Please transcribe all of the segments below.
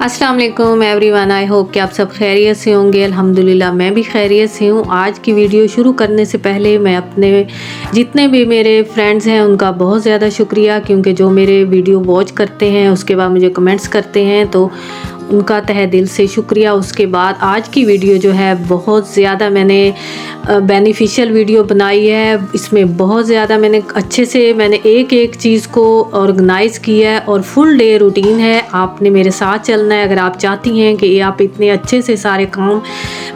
अस्सलाम वालेकुम everyone. I hope कि आप सब खैरियत से होंगे। अल्हम्दुलिल्लाह मैं भी खैरियत से हूँ। आज की वीडियो शुरू करने से पहले मैं अपने जितने भी मेरे फ्रेंड्स हैं उनका बहुत ज़्यादा शुक्रिया, क्योंकि जो मेरे वीडियो वॉच करते हैं उसके बाद मुझे कमेंट्स करते हैं, तो उनका तहे दिल से शुक्रिया। उसके बाद आज की वीडियो जो है बहुत ज़्यादा मैंने बेनिफिशियल वीडियो बनाई है। इसमें बहुत ज़्यादा मैंने अच्छे से एक एक चीज़ को ऑर्गेनाइज़ किया है और फुल डे रूटीन है। आपने मेरे साथ चलना है अगर आप चाहती हैं कि आप इतने अच्छे से सारे काम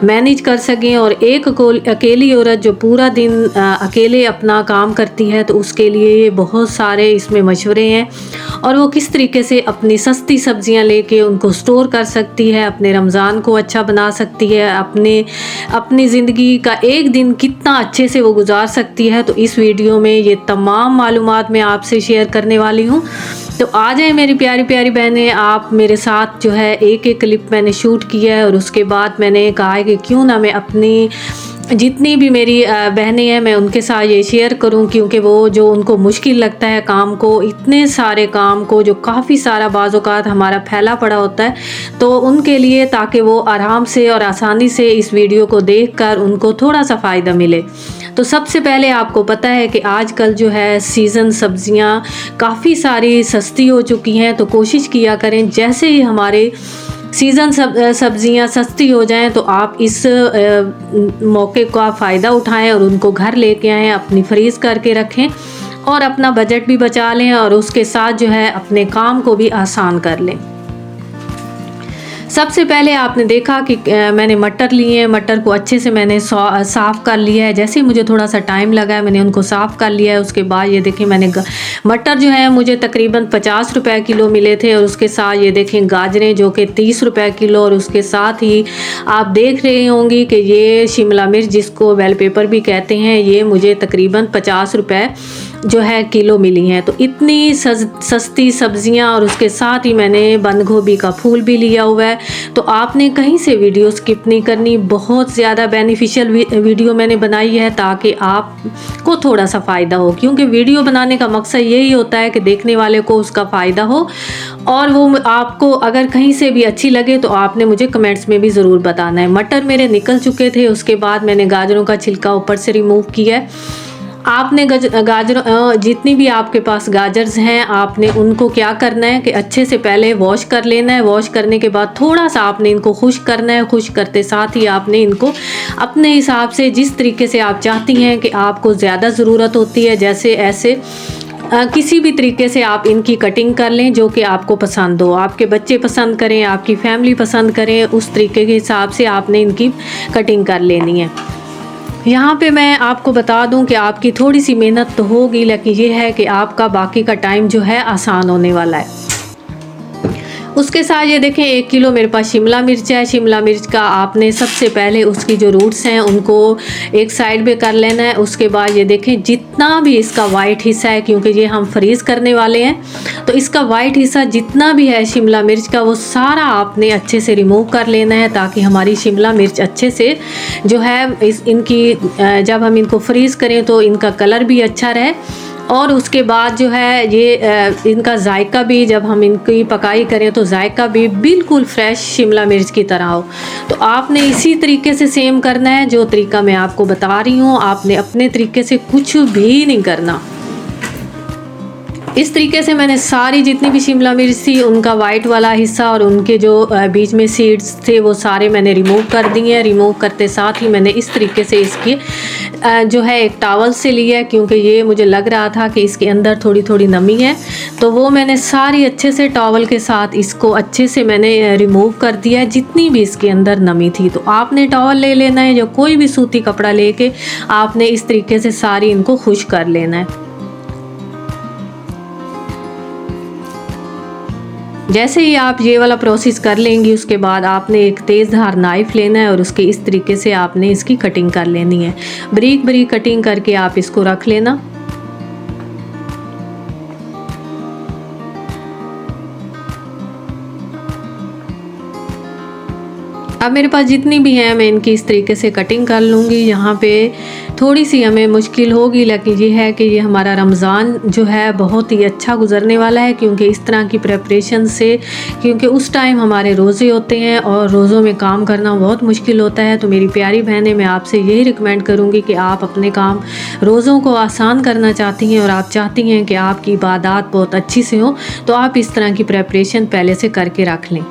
मैनेज कर सकें। और एक अकेली औरत जो पूरा दिन अकेले अपना काम करती है, तो उसके लिए बहुत सारे इसमें मशवरे हैं और वो किस तरीके से अपनी सस्ती सब्जियां लेके उनको स्टोर कर सकती है, अपने रमज़ान को अच्छा बना सकती है, अपनी ज़िंदगी का एक दिन कितना अच्छे से वो गुजार सकती है। तो इस वीडियो में ये तमाम मालूमात मैं आपसे शेयर करने वाली हूँ। तो आ जाए मेरी प्यारी प्यारी बहनें, आप मेरे साथ जो है एक एक क्लिप मैंने शूट किया है और उसके बाद मैंने कहा है कि क्यों ना मैं अपनी जितनी भी मेरी बहनें हैं मैं उनके साथ ये शेयर करूं, क्योंकि वो जो उनको मुश्किल लगता है काम को, इतने सारे काम को जो काफ़ी सारा बाज़-औक़ात हमारा फैला पड़ा होता है, तो उनके लिए ताकि वो आराम से और आसानी से इस वीडियो को देखकर उनको थोड़ा सा फ़ायदा मिले। तो सबसे पहले आपको पता है कि आजकल जो है सीज़न सब्ज़ियाँ काफ़ी सारी सस्ती हो चुकी हैं, तो कोशिश किया करें जैसे ही हमारे सीज़न सब्ज़ियाँ सस्ती हो जाएं तो आप इस मौके का फ़ायदा उठाएं और उनको घर लेके आएँ, अपनी फ्रीज़ करके रखें और अपना बजट भी बचा लें और उसके साथ जो है अपने काम को भी आसान कर लें। सबसे पहले आपने देखा कि मैंने मटर लिए हैं। मटर को अच्छे से मैंने साफ़ कर लिया है। जैसे ही मुझे थोड़ा सा टाइम लगा है मैंने उनको साफ़ कर लिया है। उसके बाद ये देखें मैंने मटर जो है मुझे तकरीबन 50 रुपए किलो मिले थे और उसके साथ ये देखें गाजरें जो कि 30 रुपए किलो, और उसके साथ ही आप देख रही होंगी कि ये शिमला मिर्च जिसको बेल पेपर भी कहते हैं, ये मुझे तकरीबन 50 रुपए जो है किलो मिली हैं। तो इतनी सस्ती सब्जियां, और उसके साथ ही मैंने बंद गोभी का फूल भी लिया हुआ है। तो आपने कहीं से वीडियो स्किप नहीं करनी, बहुत ज़्यादा बेनिफिशियल वीडियो मैंने बनाई है ताकि आपको थोड़ा सा फ़ायदा हो, क्योंकि वीडियो बनाने का मकसद यही होता है कि देखने वाले को उसका फ़ायदा हो। और वो आपको अगर कहीं से भी अच्छी लगे तो आपने मुझे कमेंट्स में भी ज़रूर बताना है। मटर मेरे निकल चुके थे, उसके बाद मैंने गाजरों का छिलका ऊपर से रिमूव किया है। आपने गाजर जितनी भी आपके पास गाजर्स हैं, आपने उनको क्या करना है कि अच्छे से पहले वॉश कर लेना है। वॉश करने के बाद थोड़ा सा आपने इनको खुश्क करना है। खुश्क करते साथ ही आपने इनको अपने हिसाब से जिस तरीके से आप चाहती हैं कि आपको ज़्यादा ज़रूरत होती है, जैसे ऐसे किसी भी तरीके से आप इनकी कटिंग कर लें जो कि आपको पसंद हो। आपके बच्चे पसंद करें, आपकी फैमिली पसंद करें, उस तरीके के हिसाब से आपने इनकी कटिंग कर लेनी है। यहाँ पे मैं आपको बता दूँ कि आपकी थोड़ी सी मेहनत तो होगी, लेकिन ये है कि आपका बाकी का टाइम जो है आसान होने वाला है। उसके साथ ये देखें 1 किलो मेरे पास शिमला मिर्च है। शिमला मिर्च का आपने सबसे पहले उसकी जो रूट्स हैं उनको एक साइड पे कर लेना है। उसके बाद ये देखें जितना भी इसका वाइट हिस्सा है, क्योंकि ये हम फ्रीज़ करने वाले हैं, तो इसका वाइट हिस्सा जितना भी है शिमला मिर्च का वो सारा आपने अच्छे से रिमूव कर लेना है, ताकि हमारी शिमला मिर्च अच्छे से जो है इनकी जब हम इनको फ्रीज़ करें तो इनका कलर भी अच्छा रहे। और उसके बाद जो है ये इनका जायका भी, जब हम इनकी पकाई करें तो जायका भी बिल्कुल फ्रेश शिमला मिर्च की तरह हो। तो आपने इसी तरीके से सेम करना है जो तरीका मैं आपको बता रही हूँ। आपने अपने तरीके से कुछ भी नहीं करना। इस तरीके से मैंने सारी जितनी भी शिमला मिर्च थी उनका वाइट वाला हिस्सा और उनके जो बीच में सीड्स थे वो सारे मैंने रिमूव कर दिए हैं। रिमूव करते साथ ही मैंने इस तरीके से इसकी जो है एक टॉवल से लिया, क्योंकि ये मुझे लग रहा था कि इसके अंदर थोड़ी थोड़ी नमी है, तो वो मैंने सारी अच्छे से टॉवल के साथ इसको अच्छे से मैंने रिमूव कर दिया है जितनी भी इसके अंदर नमी थी। तो आपने टॉवल ले लेना है, जो कोई भी सूती कपड़ा लेके आपने इस तरीके से सारी इनको खुश्क कर लेना है। जैसे ही आप ये वाला प्रोसेस कर लेंगी, उसके बाद आपने एक तेज़ धार नाइफ़ लेना है और उसके इस तरीके से आपने इसकी कटिंग कर लेनी है। बारीक बारीक कटिंग करके आप इसको रख लेना। अब मेरे पास जितनी भी हैं मैं इनकी इस तरीके से कटिंग कर लूँगी। यहाँ पे थोड़ी सी हमें मुश्किल होगी, लेकिन ये है कि ये हमारा रमज़ान जो है बहुत ही अच्छा गुज़रने वाला है, क्योंकि इस तरह की प्रेपरेशन से, क्योंकि उस टाइम हमारे रोज़े होते हैं और रोज़ों में काम करना बहुत मुश्किल होता है। तो मेरी प्यारी बहनें, मैं आपसे यही रिकमेंड करूँगी कि आप अपने काम रोज़ों को आसान करना चाहती हैं और आप चाहती हैं कि आपकी इबादत बहुत अच्छी से हो, तो आप इस तरह की प्रेपरेशन पहले से करके रख लें।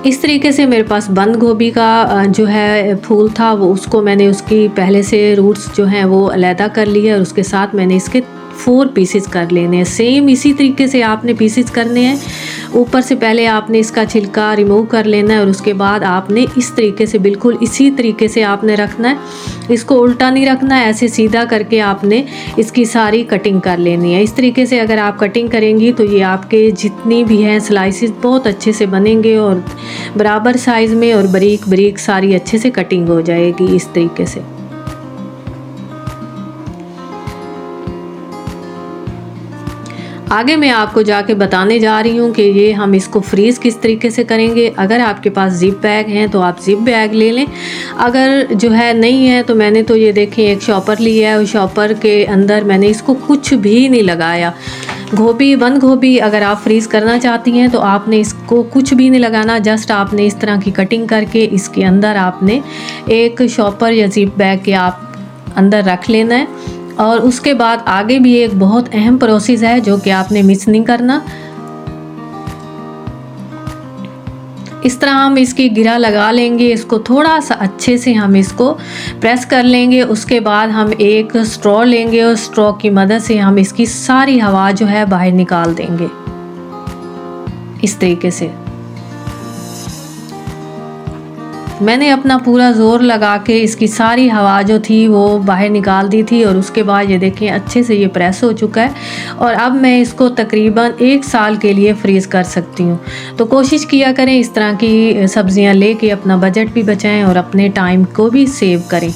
इस तरीके से मेरे पास बंद गोभी का जो है फूल था, वो उसको मैंने उसकी पहले से रूट्स जो हैं वो अलहदा कर लिया और उसके साथ मैंने इसके 4 पीसेस कर लेने हैं। सेम इसी तरीके से आपने पीसेस करने हैं। ऊपर से पहले आपने इसका छिलका रिमूव कर लेना है और उसके बाद आपने इस तरीके से बिल्कुल इसी तरीके से आपने रखना है। इसको उल्टा नहीं रखना है, ऐसे सीधा करके आपने इसकी सारी कटिंग कर लेनी है। इस तरीके से अगर आप कटिंग करेंगी तो ये आपके जितनी भी हैं स्लाइसेस बहुत अच्छे से बनेंगे और बराबर साइज़ में और बारीक बारीक सारी अच्छे से कटिंग हो जाएगी इस तरीके से। आगे मैं आपको जाके बताने जा रही हूँ कि ये हम इसको फ्रीज़ किस तरीके से करेंगे। अगर आपके पास ज़िप बैग हैं तो आप ज़िप बैग ले लें, अगर जो है नहीं है तो मैंने तो ये देखें एक शॉपर लिया है, उस शॉपर के अंदर मैंने इसको कुछ भी नहीं लगाया। गोभी, बंद गोभी अगर आप फ्रीज़ करना चाहती हैं तो आपने इसको कुछ भी नहीं लगाना, जस्ट आपने इस तरह की कटिंग करके इसके अंदर आपने एक शॉपर या ज़िप बैग के आप अंदर रख लेना है। और उसके बाद आगे भी एक बहुत अहम प्रोसेस है जो कि आपने मिस नहीं करना। इस तरह हम इसकी गिरा लगा लेंगे, इसको थोड़ा सा अच्छे से हम इसको प्रेस कर लेंगे। उसके बाद हम एक स्ट्रॉ लेंगे और स्ट्रॉ की मदद से हम इसकी सारी हवा जो है बाहर निकाल देंगे इस तरीके से। मैंने अपना पूरा ज़ोर लगा के इसकी सारी हवा जो थी वो बाहर निकाल दी थी और उसके बाद ये देखें अच्छे से ये प्रेस हो चुका है और अब मैं इसको तकरीबन 1 साल के लिए फ्रीज़ कर सकती हूँ। तो कोशिश किया करें इस तरह की सब्ज़ियाँ लेके अपना बजट भी बचाएं और अपने टाइम को भी सेव करें।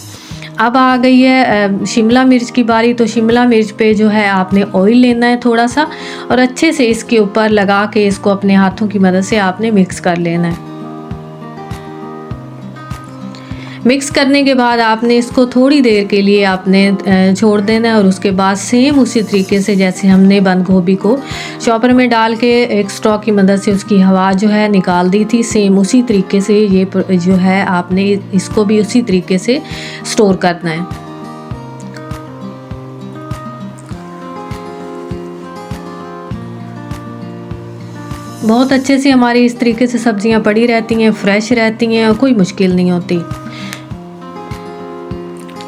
अब आ गई है शिमला मिर्च की बारी। तो शिमला मिर्च पे जो है आपने ऑयल लेना है थोड़ा सा और अच्छे से इसके ऊपर लगा के इसको अपने हाथों की मदद से आपने मिक्स कर लेना है। मिक्स करने के बाद आपने इसको थोड़ी देर के लिए आपने छोड़ देना है और उसके बाद सेम उसी तरीके से जैसे हमने बंद गोभी को चॉपर में डाल के एक स्ट्रॉ की मदद से उसकी हवा जो है निकाल दी थी, सेम उसी तरीके से ये जो है आपने इसको भी उसी तरीके से स्टोर करना है। बहुत अच्छे से हमारी इस तरीके से सब्जियां पड़ी रहती हैं, फ्रेश रहती हैं और कोई मुश्किल नहीं होती,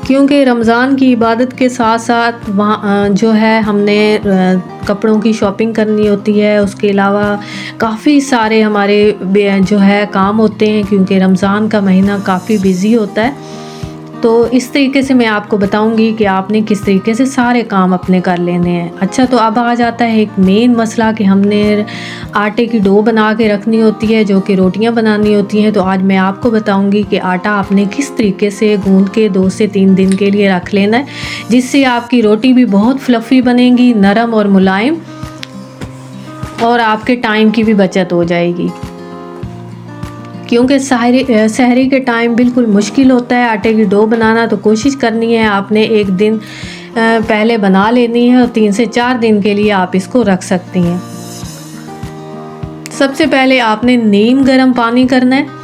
क्योंकि रमज़ान की इबादत के साथ साथ वहाँ जो है हमने कपड़ों की शॉपिंग करनी होती है। उसके अलावा काफ़ी सारे हमारे जो है काम होते हैं, क्योंकि रमज़ान का महीना काफ़ी बिज़ी होता है। तो इस तरीके से मैं आपको बताऊंगी कि आपने किस तरीके से सारे काम अपने कर लेने हैं। अच्छा, तो अब आ जाता है एक मेन मसला कि हमने आटे की डो बना के रखनी होती है जो कि रोटियां बनानी होती हैं। तो आज मैं आपको बताऊंगी कि आटा आपने किस तरीके से गूंद के 2 से 3 दिन के लिए रख लेना है, जिससे आपकी रोटी भी बहुत फ्लफ़ी बनेगी, नरम और मुलायम, और आपके टाइम की भी बचत हो जाएगी। क्योंकि सहरी के टाइम बिल्कुल मुश्किल होता है आटे की डो बनाना। तो कोशिश करनी है आपने एक दिन पहले बना लेनी है और 3 से 4 दिन के लिए आप इसको रख सकती हैं। सबसे पहले आपने नीम गर्म पानी करना है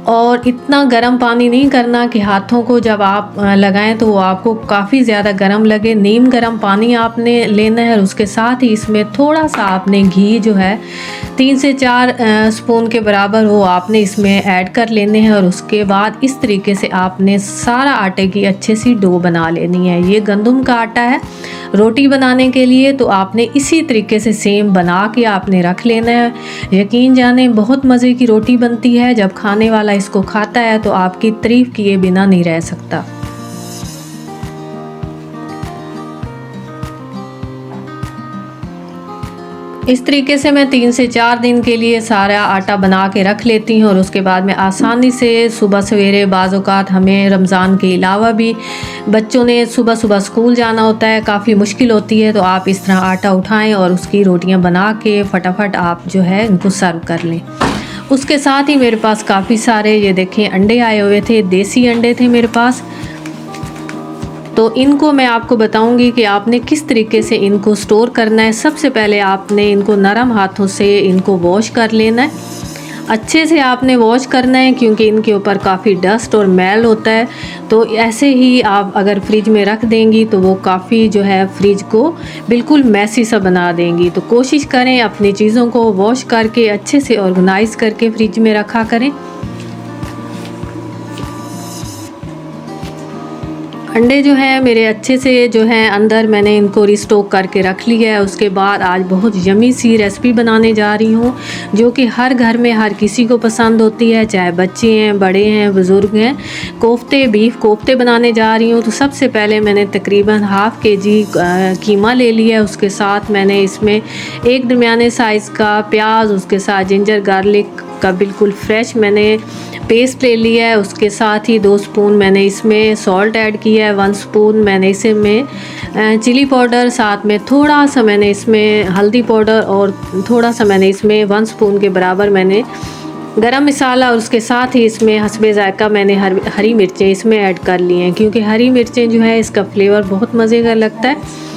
और इतना गर्म पानी नहीं करना कि हाथों को जब आप लगाएं तो वो आपको काफ़ी ज़्यादा गर्म लगे। नीम गर्म पानी आपने लेना है और उसके साथ ही इसमें थोड़ा सा आपने घी जो है 3 से 4 स्पून के बराबर वो आपने इसमें ऐड कर लेने हैं और उसके बाद इस तरीके से आपने सारा आटे की अच्छे सी डो बना लेनी है। ये गंदम का आटा है रोटी बनाने के लिए, तो आपने इसी तरीके से सेम बना के आपने रख लेना है। यकीन जाने बहुत मज़े की रोटी बनती है। जब खाने वाला इसको खाता है तो आपकी तारीफ़ किए बिना नहीं रह सकता। इस तरीके से मैं 3 से 4 दिन के लिए सारा आटा बना के रख लेती हूँ और उसके बाद मैं आसानी से सुबह सवेरे, बाज़ औक़ात हमें रमज़ान के अलावा भी बच्चों ने सुबह सुबह स्कूल जाना होता है, काफ़ी मुश्किल होती है, तो आप इस तरह आटा उठाएं और उसकी रोटियां बना के फटाफट आप जो है इनको सर्व कर लें। उसके साथ ही मेरे पास काफ़ी सारे ये देखिए अंडे आए हुए थे, देसी अंडे थे मेरे पास। तो इनको मैं आपको बताऊंगी कि आपने किस तरीके से इनको स्टोर करना है। सबसे पहले आपने इनको नरम हाथों से इनको वॉश कर लेना है, अच्छे से आपने वॉश करना है, क्योंकि इनके ऊपर काफ़ी डस्ट और मैल होता है। तो ऐसे ही आप अगर फ्रिज में रख देंगी तो वो काफ़ी जो है फ्रिज को बिल्कुल मैसी सा बना देंगी। तो कोशिश करें अपनी चीज़ों को वॉश करके अच्छे से ऑर्गेनाइज़ करके फ्रिज में रखा करें। अंडे जो है मेरे अच्छे से जो है अंदर मैंने इनको रिस्टोक करके रख लिया है। उसके बाद आज बहुत यमी सी रेसिपी बनाने जा रही हूँ, जो कि हर घर में हर किसी को पसंद होती है, चाहे बच्चे हैं, बड़े हैं, बुज़ुर्ग हैं। कोफ्ते, बीफ कोफ्ते बनाने जा रही हूँ। तो सबसे पहले मैंने तकरीबन हाफ़ केजी कीमा ले लिया है। उसके साथ मैंने इसमें एक दरमियाने साइज़ का प्याज, उसके साथ जिंजर गार्लिक का बिल्कुल फ्रेश मैंने पेस्ट ले लिया है। उसके साथ ही 2 स्पून मैंने इसमें सॉल्ट ऐड किया है, 1 स्पून मैंने इसमें चिली पाउडर, साथ में थोड़ा सा मैंने इसमें हल्दी पाउडर और थोड़ा सा मैंने इसमें 1 स्पून के बराबर मैंने गरम मसाला, और उसके साथ ही इसमें हस्बे जायका मैंने हरी मिर्चें इसमें ऐड कर ली हैं, क्योंकि हरी मिर्चें जो है इसका फ्लेवर बहुत मज़े का लगता है।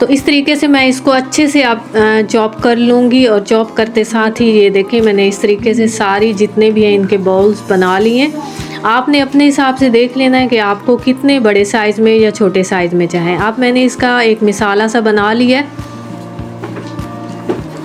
तो इस तरीके से मैं इसको अच्छे से आप चॉप कर लूँगी, और चॉप करते साथ ही ये देखें मैंने इस तरीके से सारी जितने भी हैं इनके बॉल्स बना लिए हैं। आपने अपने हिसाब से देख लेना है कि आपको कितने बड़े साइज़ में या छोटे साइज़ में चाहें। आप मैंने इसका एक मिसाला सा बना लिया है,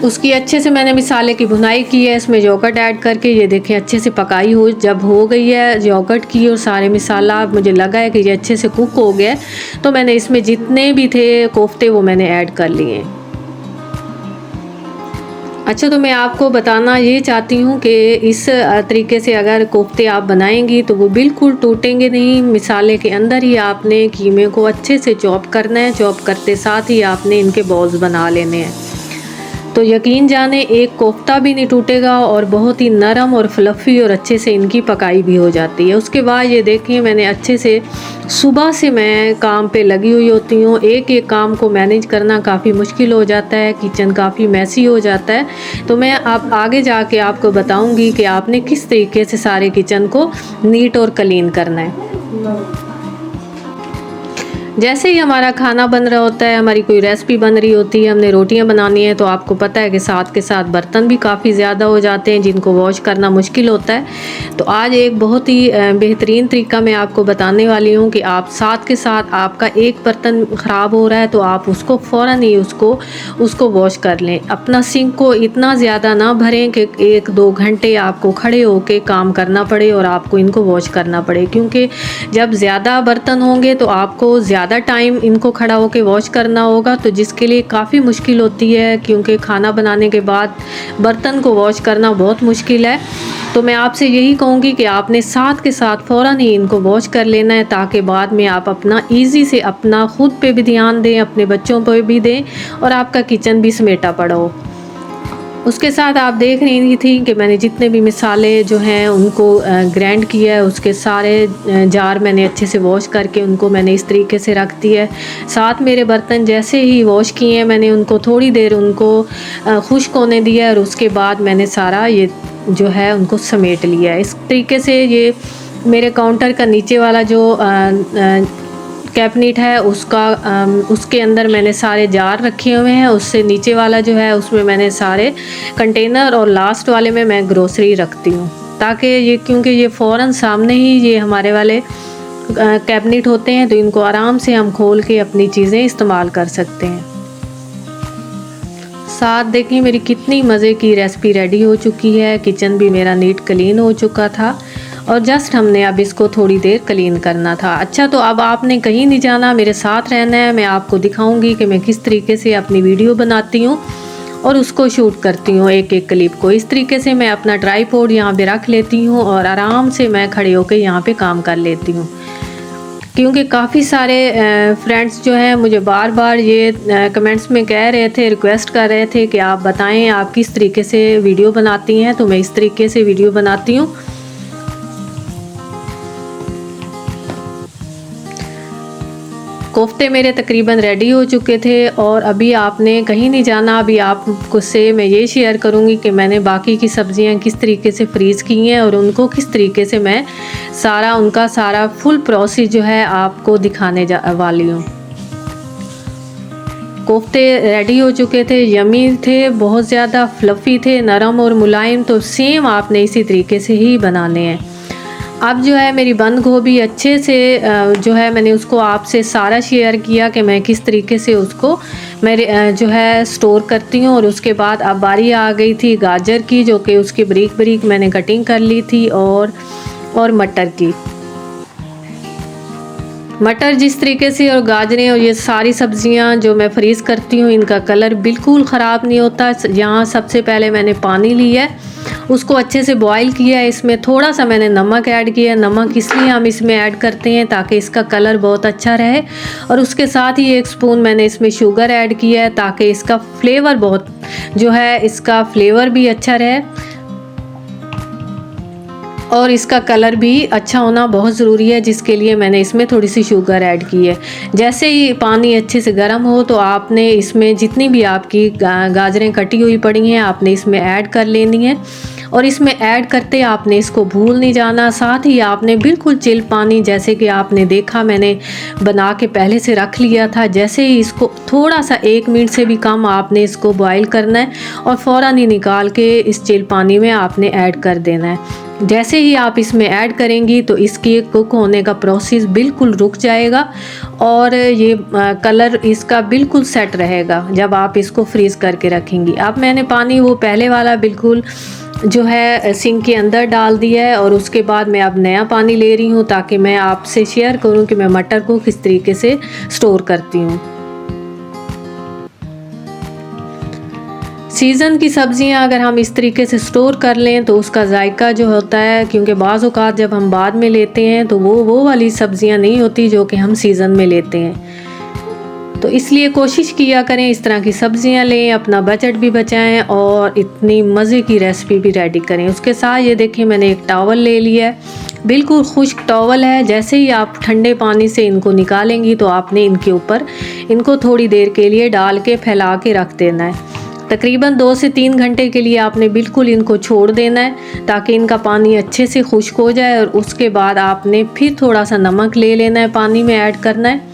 उसकी अच्छे से मैंने मिसाले की भुनाई की है। इसमें योगर्ट ऐड करके ये देखें अच्छे से पकाई हो जब हो गई है योगर्ट की और सारे मिसाला, मुझे लगा है कि ये अच्छे से कुक हो गया, तो मैंने इसमें जितने भी थे कोफ्ते वो मैंने ऐड कर लिए। अच्छा, तो मैं आपको बताना ये चाहती हूँ कि इस तरीके से अगर कोफ्ते आप बनाएंगी तो वो बिल्कुल टूटेंगे नहीं। मिसाले के अंदर ही आपने कीमे को अच्छे से चॉप करना है, चॉप करते साथ ही आपने इनके बॉल्स बना लेने हैं। तो यकीन जाने एक कोफ्ता भी नहीं टूटेगा, और बहुत ही नरम और फ्लफ़ी और अच्छे से इनकी पकाई भी हो जाती है। उसके बाद ये देखें मैंने अच्छे से सुबह से मैं काम पे लगी हुई होती हूँ। एक एक काम को मैनेज करना काफ़ी मुश्किल हो जाता है, किचन काफ़ी मैसी हो जाता है। तो मैं अब आगे जाके आपको बताऊँगी कि आपने किस तरीके से सारे किचन को नीट और क्लीन करना है। जैसे ही हमारा खाना बन रहा होता है, हमारी कोई रेसिपी बन रही होती है, हमने रोटियां बनानी है, तो आपको पता है कि साथ के साथ बर्तन भी काफ़ी ज़्यादा हो जाते हैं जिनको वॉश करना मुश्किल होता है। तो आज एक बहुत ही बेहतरीन तरीका मैं आपको बताने वाली हूँ कि आप साथ के साथ आपका एक बर्तन ख़राब हो रहा है तो आप उसको फ़ौरन ही उसको वॉश कर लें। अपना सिंक को इतना ज़्यादा ना भरें कि 1-2 घंटे आपको खड़े होकर काम करना पड़े और आपको इनको वॉश करना पड़े, क्योंकि जब ज़्यादा बर्तन होंगे तो आपको ज़्यादा टाइम इनको खड़ा होकर वॉश करना होगा, तो जिसके लिए काफ़ी मुश्किल होती है, क्योंकि खाना बनाने के बाद बर्तन को वॉश करना बहुत मुश्किल है। तो मैं आपसे यही कहूँगी कि आपने साथ के साथ फ़ौरन ही इनको वॉश कर लेना है, ताकि बाद में आप अपना ईज़ी से अपना खुद पे भी ध्यान दें, अपने बच्चों पे भी दें, और आपका किचन भी समेटा पड़ा हो। उसके साथ आप देख रही थी कि मैंने जितने भी मिसाले जो हैं उनको ग्राइंड किया है, उसके सारे जार मैंने अच्छे से वॉश करके उनको मैंने इस तरीके से रख दिया है। साथ मेरे बर्तन जैसे ही वॉश किए हैं मैंने उनको थोड़ी देर उनको खुश्क होने दिया, और उसके बाद मैंने सारा ये जो है उनको समेट लिया है। इस तरीके से ये मेरे काउंटर का नीचे वाला जो कैबिनेट है उसके अंदर मैंने सारे जार रखे हुए हैं। उससे नीचे वाला जो है उसमें मैंने सारे कंटेनर, और लास्ट वाले में मैं ग्रोसरी रखती हूँ, ताकि ये क्योंकि ये फ़ौरन सामने ही ये हमारे वाले कैबिनेट होते हैं, तो इनको आराम से हम खोल के अपनी चीज़ें इस्तेमाल कर सकते हैं। साथ देखिए मेरी कितनी मज़े की रेसिपी रेडी हो चुकी है। किचन भी मेरा नीट क्लीन हो चुका था, और जस्ट हमने अब इसको थोड़ी देर क्लीन करना था। अच्छा, तो अब आपने कहीं नहीं जाना, मेरे साथ रहना है। मैं आपको दिखाऊंगी कि मैं किस तरीके से अपनी वीडियो बनाती हूँ और उसको शूट करती हूँ एक एक क्लिप को। इस तरीके से मैं अपना ट्राइपॉड यहाँ पे रख लेती हूँ और आराम से मैं खड़े होकर यहाँ पे काम कर लेती हूँ, क्योंकि काफ़ी सारे फ्रेंड्स जो हैं मुझे बार बार ये कमेंट्स में कह रहे थे, रिक्वेस्ट कर रहे थे कि आप बताएं आप किस तरीके से वीडियो बनाती हैं। तो मैं इस तरीके से वीडियो बनाती हूँ। कोफ्ते मेरे तकरीबन रेडी हो चुके थे और अभी आपने कहीं नहीं जाना। अभी आपको से मैं ये शेयर करूँगी कि मैंने बाकी की सब्ज़ियाँ किस तरीके से फ्रीज़ की हैं और उनको किस तरीके से मैं उनका सारा फुल प्रोसेस जो है आपको दिखाने वाली हूँ। कोफ्ते रेडी हो चुके थे, यमी थे, बहुत ज़्यादा फ्लफ़ी थे, नरम और मुलायम। तो सेम आपने इसी तरीके से ही बनाने हैं। अब जो है मेरी बंद गोभी अच्छे से जो है मैंने उसको आपसे सारा शेयर किया कि मैं किस तरीके से उसको मेरे जो है स्टोर करती हूँ। और उसके बाद अब बारी आ गई थी गाजर की, जो कि उसकी बारीक बारीक मैंने कटिंग कर ली थी, और मटर की। मटर जिस तरीके से और गाजरें और ये सारी सब्जियां जो मैं फ्रीज़ करती हूँ, इनका कलर बिल्कुल ख़राब नहीं होता। यहाँ सबसे पहले मैंने पानी लिया है, उसको अच्छे से बॉईल किया है। इसमें थोड़ा सा मैंने नमक ऐड किया है। नमक इसलिए हम इसमें ऐड करते हैं ताकि इसका कलर बहुत अच्छा रहे। और उसके साथ ही 1 स्पून मैंने इसमें शुगर ऐड किया है ताकि इसका फ्लेवर इसका फ्लेवर भी अच्छा रहे और इसका कलर भी अच्छा होना बहुत ज़रूरी है, जिसके लिए मैंने इसमें थोड़ी सी शुगर ऐड की है। जैसे ही पानी अच्छे से गर्म हो तो आपने इसमें जितनी भी आपकी गाजरें कटी हुई पड़ी हैं आपने इसमें ऐड कर लेनी है। और इसमें ऐड करते आपने इसको भूल नहीं जाना। साथ ही आपने बिल्कुल चिल पानी, जैसे कि आपने देखा मैंने बना के पहले से रख लिया था, जैसे ही इसको थोड़ा सा 1 मिनट से भी कम आपने इसको बॉईल करना है और फ़ौरन ही निकाल के इस चिल पानी में आपने ऐड कर देना है। जैसे ही आप इसमें ऐड करेंगी तो इसके कुक होने का प्रोसेस बिल्कुल रुक जाएगा और ये कलर इसका बिल्कुल सेट रहेगा जब आप इसको फ्रीज़ करके रखेंगी। अब मैंने पानी वो पहले वाला बिल्कुल जो है सिंक के अंदर डाल दिया है और उसके बाद मैं अब नया पानी ले रही हूँ ताकि मैं आपसे शेयर करूँ कि मैं मटर को किस तरीके से स्टोर करती हूँ। सीज़न की सब्ज़ियाँ अगर हम इस तरीके से स्टोर कर लें तो उसका जायका जो होता है, क्योंकि बाज़ औक़ात जब हम बाद में लेते हैं तो वो वाली सब्ज़ियाँ नहीं होती जो कि हम सीज़न में लेते हैं। तो इसलिए कोशिश किया करें इस तरह की सब्ज़ियाँ लें, अपना बजट भी बचाएं और इतनी मज़े की रेसिपी भी रेडी करें। उसके साथ ये देखें मैंने एक टॉवल ले लिया है, बिल्कुल खुश्क टॉवल है। जैसे ही आप ठंडे पानी से इनको निकालेंगी तो आपने इनके ऊपर इनको थोड़ी देर के लिए डाल के फैला के रख देना है। तकरीबन 2 से 3 घंटे के लिए आपने बिल्कुल इनको छोड़ देना है ताकि इनका पानी अच्छे से खुश्क हो जाए। और उसके बाद आपने फिर थोड़ा सा नमक ले लेना है, पानी में ऐड करना है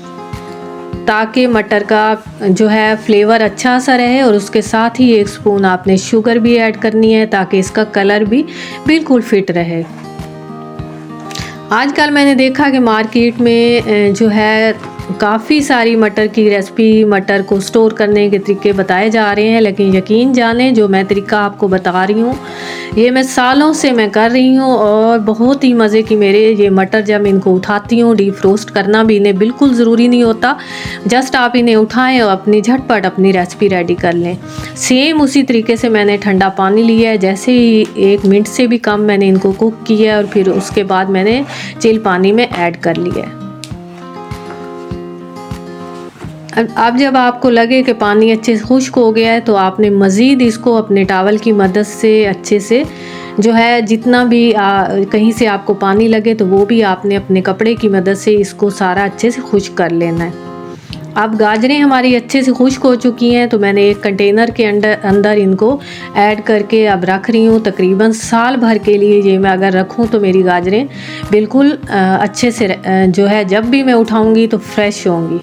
ताकि मटर का जो है फ्लेवर अच्छा सा रहे। और उसके साथ ही 1 स्पून आपने शुगर भी ऐड करनी है ताकि इसका कलर भी बिल्कुल फिट रहे। आजकल मैंने देखा कि मार्केट में जो है काफ़ी सारी मटर की रेसिपी, मटर को स्टोर करने के तरीके बताए जा रहे हैं, लेकिन यकीन जानें जो मैं तरीका आपको बता रही हूँ ये मैं सालों से मैं कर रही हूँ और बहुत ही मज़े की मेरे ये मटर जब इनको उठाती हूँ, डीप रोस्ट करना भी इन्हें बिल्कुल ज़रूरी नहीं होता, जस्ट आप इन्हें उठाएं और अपनी झटपट अपनी रेसिपी रेडी कर लें। सेम उसी तरीके से मैंने ठंडा पानी लिया है, जैसे ही 1 मिनट से भी कम मैंने इनको कुक किया है और फिर उसके बाद मैंने चिल पानी में ऐड कर लिया है। अब जब आपको लगे कि पानी अच्छे से खुश्क हो गया है तो आपने मज़ीद इसको अपने टॉवल की मदद से अच्छे से जो है जितना भी कहीं से आपको पानी लगे तो वो भी आपने अपने कपड़े की मदद से इसको सारा अच्छे से खुश्क कर लेना है। अब गाजरें हमारी अच्छे से खुश्क हो चुकी हैं तो मैंने एक कंटेनर के अंदर इनको ऐड करके अब रख रही हूँ। तकरीबन साल भर के लिए ये मैं अगर रखूँ तो मेरी गाजरें बिल्कुल अच्छे से जो है जब भी मैं उठाऊँगी तो फ्रेश होंगी।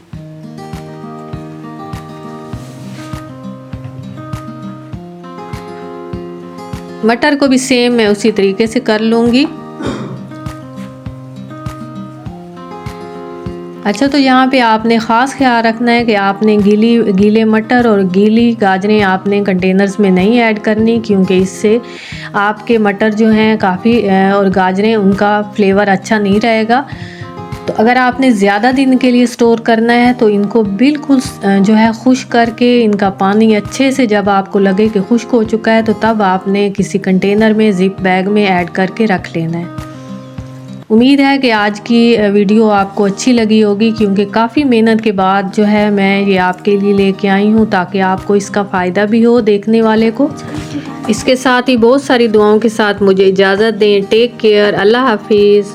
मटर को भी सेम मैं उसी तरीके से कर लूँगी। अच्छा, तो यहाँ पे आपने ख़ास ख्याल रखना है कि आपने गीले मटर और गीली गाजरें आपने कंटेनर्स में नहीं ऐड करनी, क्योंकि इससे आपके मटर जो हैं काफ़ी और गाजरें उनका फ्लेवर अच्छा नहीं रहेगा। तो अगर आपने ज़्यादा दिन के लिए स्टोर करना है तो इनको बिल्कुल जो है खुश्क करके इनका पानी अच्छे से जब आपको लगे कि खुश्क हो चुका है तो तब आपने किसी कंटेनर में ज़िप बैग में ऐड करके रख लेना है। उम्मीद है कि आज की वीडियो आपको अच्छी लगी होगी, क्योंकि काफ़ी मेहनत के बाद जो है मैं ये आपके लिए लेके आई हूँ ताकि आपको इसका फ़ायदा भी हो देखने वाले को। इसके साथ ही बहुत सारी दुआओं के साथ मुझे इजाज़त दें। टेक केयर, अल्लाह हाफिज़।